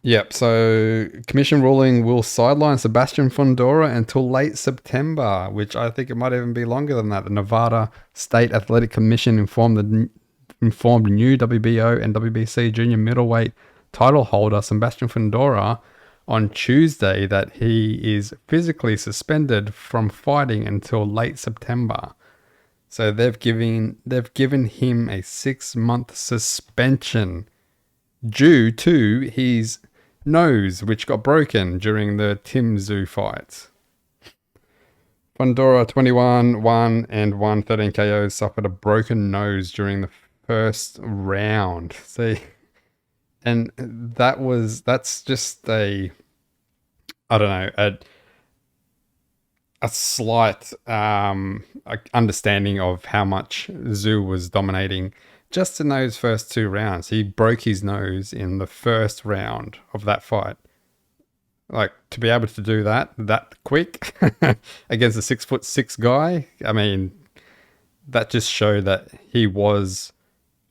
Yep, so commission ruling will sideline Sebastian Fundora until late September, which I think it might even be longer than that. The Nevada State Athletic Commission informed new WBO and WBC junior middleweight title holder Sebastian Fundora on Tuesday that he is physically suspended from fighting until late September. So they've given him a 6-month suspension due to his nose, which got broken during the Tim Tszyu fight. Fundora 21 1 and 1 13 KOs suffered a broken nose during the first round. See, and that's just I don't know, a slight understanding of how much Tszyu was dominating just in those first 2 rounds. He broke his nose in the first round of that fight. Like, to be able to do that quick against a 6'6" guy, I mean, that just showed that he was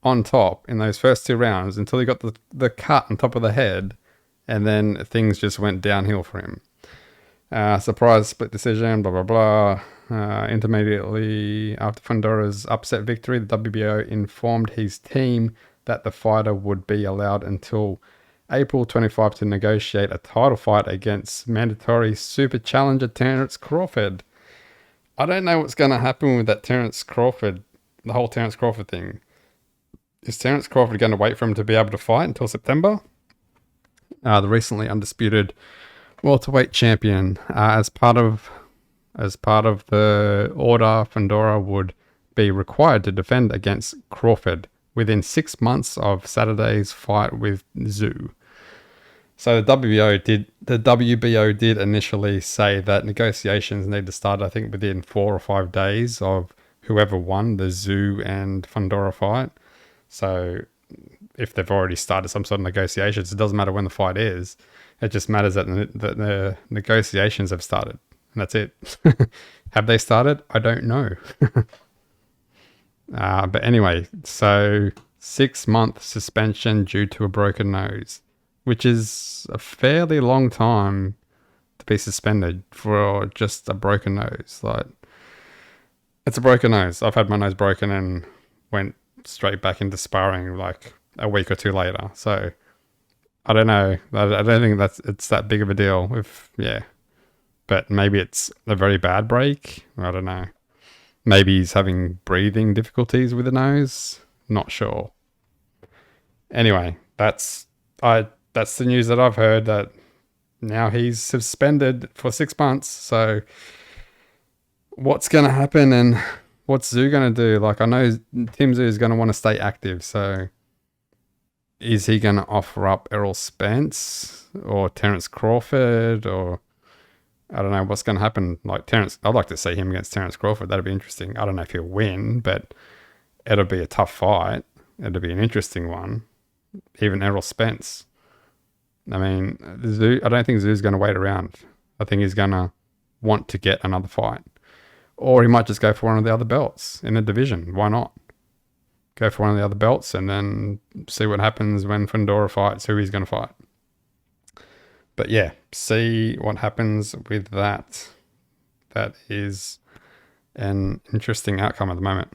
on top in those first 2 rounds until he got the cut on top of the head, and then things just went downhill for him. Surprise split decision, blah, blah, blah. Intermediately after Fundora's upset victory, the WBO informed his team that the fighter would be allowed until April 25 to negotiate a title fight against mandatory super challenger Terence Crawford. I don't know what's going to happen with that Terence Crawford, the whole Terence Crawford thing. Is Terence Crawford going to wait for him to be able to fight until September? The recently undisputed welterweight champion, as part of the order, Fundora would be required to defend against Crawford within 6 months of Saturday's fight with Tszyu. So the WBO did initially say that negotiations need to start, I think, within 4 or 5 days of whoever won the Tszyu and Fundora fight. So if they've already started some sort of negotiations, it doesn't matter when the fight is. It just matters that the negotiations have started. And that's it. Have they started? I don't know. But anyway, so 6-month suspension due to a broken nose, which is a fairly long time to be suspended for just a broken nose. Like, it's a broken nose. I've had my nose broken and went straight back into sparring like a week or two later. So I don't know. I don't think it's that big of a deal. But maybe it's a very bad break. I don't know. Maybe he's having breathing difficulties with the nose. Not sure. Anyway, that's the news that I've heard, that now he's suspended for 6 months. So what's going to happen, and what's Tszyu going to do? Like, I know Tim Tszyu is going to want to stay active. So is he going to offer up Errol Spence or Terence Crawford, or I don't know what's going to happen. Like, Terence, I'd like to see him against Terence Crawford. That'd be interesting. I don't know if he'll win, but it'll be a tough fight. It'll be an interesting one. Even Errol Spence. I mean, Tszyu, I don't think Zyu's going to wait around. I think he's going to want to get another fight. Or he might just go for one of the other belts in the division. Why not? Go for one of the other belts and then see what happens when Fundora fights, who he's going to fight. But yeah, see what happens with that. That is an interesting outcome at the moment.